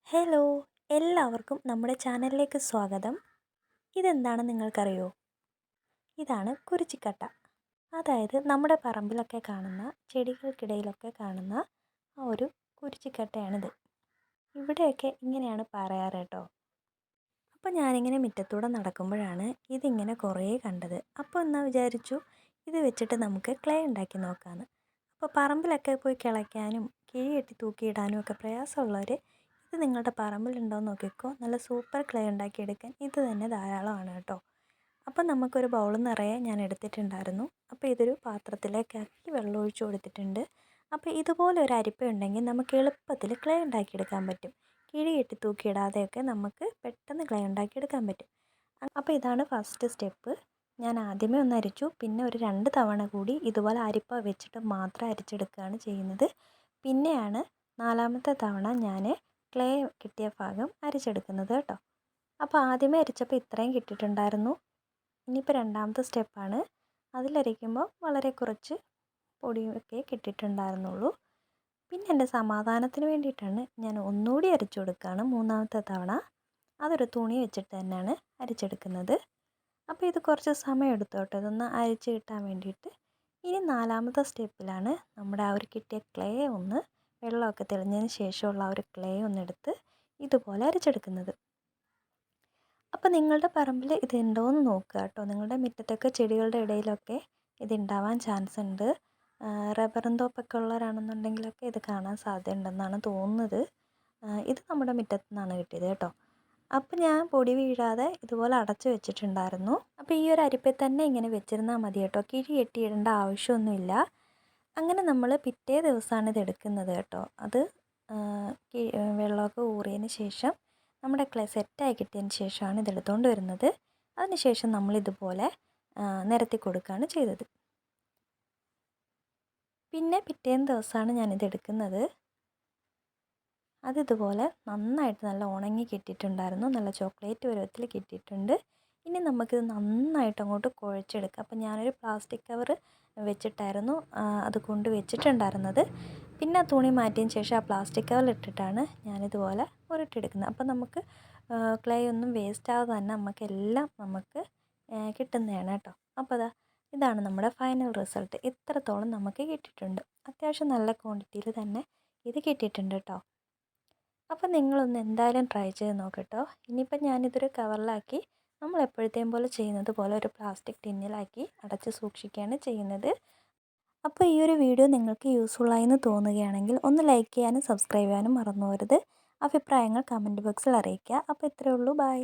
Hello, എല്ലാവർക്കും നമ്മുടെ ചാനലിലേക്ക് സ്വാഗതം. ഇതെന്താണെന്ന് നിങ്ങൾക്കറിയോ? ഇതാണ് കുരിച്ചിക്കട്ട. അതായത് നമ്മുടെ പറമ്പിലൊക്കെ കാണുന്ന ചെടികൾക്കിടയിലൊക്കെ കാണുന്ന ആ ഒരു കുരിച്ചിക്കട്ടയാണിത്. ഇവിടെയൊക്കെ ഇങ്ങനെയാണ് പറയാറ് കേട്ടോ. അപ്പോൾ ഞാനിങ്ങനെ മുറ്റത്തൂടെ നടക്കുമ്പോഴാണ് ഇതിങ്ങനെ കുറേ കണ്ടത്. അപ്പോൾ എന്നാ വിചാരിച്ചു ഇത് വെച്ചിട്ട് നമുക്ക് ക്ലേ ഉണ്ടാക്കി നോക്കാമെന്ന്. അപ്പോൾ പറമ്പിലൊക്കെ പോയി കിളയ്ക്കാനും കിഴി കെട്ടി തൂക്കിയിടാനും ഒക്കെ പ്രയാസമുള്ളവർ ഇത് നിങ്ങളുടെ പറമ്പിലുണ്ടോ എന്ന് നോക്കിക്കോ. നല്ല സൂപ്പർ ക്ലേ ഉണ്ടാക്കിയെടുക്കാൻ ഇത് തന്നെ ധാരാളമാണ് കേട്ടോ. അപ്പം നമുക്കൊരു ബൗൾ നിറയെ ഞാൻ എടുത്തിട്ടുണ്ടായിരുന്നു. അപ്പോൾ ഇതൊരു പാത്രത്തിലേക്കാക്കി വെള്ളം ഒഴിച്ച് കൊടുത്തിട്ടുണ്ട്. അപ്പോൾ ഇതുപോലെ ഒരു അരിപ്പ ഉണ്ടെങ്കിൽ നമുക്ക് എളുപ്പത്തിൽ ക്ലേ ഉണ്ടാക്കിയെടുക്കാൻ പറ്റും. കിഴി കെട്ടി തൂക്കിയിടാതെയൊക്കെ നമുക്ക് പെട്ടെന്ന് ക്ലേ ഉണ്ടാക്കിയെടുക്കാൻ പറ്റും. അപ്പോൾ ഇതാണ് ഫസ്റ്റ് സ്റ്റെപ്പ്. ഞാൻ ആദ്യമേ ഒന്ന് അരിച്ചു, പിന്നെ ഒരു 2 തവണ കൂടി ഇതുപോലെ അരിപ്പ വെച്ചിട്ട് മാത്രം അരിച്ചെടുക്കുകയാണ് ചെയ്യുന്നത്. പിന്നെയാണ് 4ാമത്തെ തവണ ഞാൻ ക്ലേ കിട്ടിയ ഭാഗം അരിച്ചെടുക്കുന്നത് കേട്ടോ. അപ്പോൾ ആദ്യമേ അരിച്ചപ്പോൾ ഇത്രയും കിട്ടിയിട്ടുണ്ടായിരുന്നു. ഇനിയിപ്പോൾ 2ാമത്തെ സ്റ്റെപ്പാണ്. അതിലരിക്കുമ്പോൾ വളരെ കുറച്ച് പൊടിയൊക്കെ കിട്ടിയിട്ടുണ്ടായിരുന്നുള്ളൂ. പിന്നെ എൻ്റെ സമാധാനത്തിന് വേണ്ടിയിട്ടാണ് ഞാൻ ഒന്നുകൂടി അരിച്ചു കൊടുക്കുകയാണ് 3ാമത്തെ തവണ. അതൊരു തുണി വെച്ചിട്ട് തന്നെയാണ് അരിച്ചെടുക്കുന്നത്. അപ്പോൾ ഇത് കുറച്ച് സമയം എടുത്തു കേട്ടോ ഇതൊന്ന് അരിച്ച് കിട്ടാൻ വേണ്ടിയിട്ട്. ഇനി 4ാമത്തെ സ്റ്റെപ്പിലാണ് നമ്മുടെ ആ ഒരു കിട്ടിയ ക്ലേ ഒന്ന് വെള്ളമൊക്കെ തെളിഞ്ഞതിന് ശേഷമുള്ള ആ ഒരു ക്ലേ ഒന്നെടുത്ത് ഇതുപോലെ അരിച്ചെടുക്കുന്നത്. അപ്പോൾ നിങ്ങളുടെ പറമ്പിൽ ഇതുണ്ടോയെന്ന് നോക്കുക കേട്ടോ. നിങ്ങളുടെ മുറ്റത്തൊക്കെ ചെടികളുടെ ഇടയിലൊക്കെ ഇതുണ്ടാവാൻ ചാൻസ് ഉണ്ട്. റബ്ബറും തോപ്പൊക്കെ ഉള്ളവരാണെന്നുണ്ടെങ്കിലൊക്കെ ഇത് കാണാൻ സാധ്യതയുണ്ടെന്നാണ് തോന്നുന്നത്. ഇത് നമ്മുടെ മുറ്റത്തു നിന്നാണ് കിട്ടിയത് കേട്ടോ. അപ്പോൾ ഞാൻ പൊടി വീഴാതെ ഇതുപോലെ അടച്ചു വെച്ചിട്ടുണ്ടായിരുന്നു. അപ്പോൾ ഈ ഒരു അരിപ്പയിൽ തന്നെ ഇങ്ങനെ വെച്ചിരുന്നാൽ മതി കേട്ടോ. കിഴി കെട്ടിയിടേണ്ട ആവശ്യമൊന്നുമില്ല. അങ്ങനെ നമ്മൾ പിറ്റേ ദിവസമാണ് ഇത് എടുക്കുന്നത് കേട്ടോ. അത് വെള്ളമൊക്കെ ഊറിയതിന് ശേഷം നമ്മുടെ ക്ലേ സെറ്റായി കിട്ടിയതിന് ശേഷമാണ് ഇതെടുത്തുകൊണ്ട് വരുന്നത്. അതിന് ശേഷം നമ്മളിതുപോലെ നിരത്തി കൊടുക്കുകയാണ് ചെയ്തത്. പിന്നെ പിറ്റേന്ന് ദിവസമാണ് ഞാനിത് എടുക്കുന്നത്. അതിതുപോലെ നന്നായിട്ട് നല്ല ഉണങ്ങി കിട്ടിയിട്ടുണ്ടായിരുന്നു. നല്ല ചോക്ലേറ്റ് പരുവത്തിൽ കിട്ടിയിട്ടുണ്ട്. ഇനി നമുക്കിത് നന്നായിട്ട് അങ്ങോട്ട് കുഴച്ചെടുക്കാം. അപ്പോൾ ഞാനൊരു പ്ലാസ്റ്റിക് കവർ വെച്ചിട്ടായിരുന്നു അത് കൊണ്ട് വെച്ചിട്ടുണ്ടായിരുന്നത്. പിന്നെ ആ തുണി മാറ്റിയതിന് ശേഷം ആ പ്ലാസ്റ്റിക് കവറിലിട്ടിട്ടാണ് ഞാനിതുപോലെ ഉരുട്ടിയെടുക്കുന്നത്. അപ്പോൾ നമുക്ക് ക്ലേ ഒന്നും വേസ്റ്റ് ആവാതെ തന്നെ നമുക്കെല്ലാം നമുക്ക് കിട്ടുന്നതാണ് കേട്ടോ. അപ്പോൾ ഇതാണ് നമ്മുടെ ഫൈനൽ റിസൾട്ട്. ഇത്രത്തോളം നമുക്ക് കിട്ടിയിട്ടുണ്ട്. അത്യാവശ്യം നല്ല ക്വാണ്ടിറ്റിയിൽ തന്നെ ഇത് കിട്ടിയിട്ടുണ്ട് കേട്ടോ. അപ്പോൾ നിങ്ങളൊന്ന് എന്തായാലും ട്രൈ ചെയ്ത് നോക്കട്ടോ. ഇനിയിപ്പോൾ ഞാനിതൊരു കവറിലാക്കി നമ്മൾ എപ്പോഴത്തെയും പോലെ ചെയ്യുന്നത് പോലെ ഒരു പ്ലാസ്റ്റിക് ടിന്നിലാക്കി അടച്ച് സൂക്ഷിക്കുകയാണ് ചെയ്യുന്നത്. അപ്പോൾ ഈ ഒരു വീഡിയോ നിങ്ങൾക്ക് യൂസ്ഫുള്ളായി എന്ന് തോന്നുകയാണെങ്കിൽ ഒന്ന് ലൈക്ക് ചെയ്യാനും സബ്സ്ക്രൈബ് ചെയ്യാനും മറന്നു പോകരുത്. അഭിപ്രായങ്ങൾ കമൻറ്റ് ബോക്സിൽ അറിയിക്കുക. അപ്പോൾ ഇത്രയേ ഉള്ളൂ. ബൈ.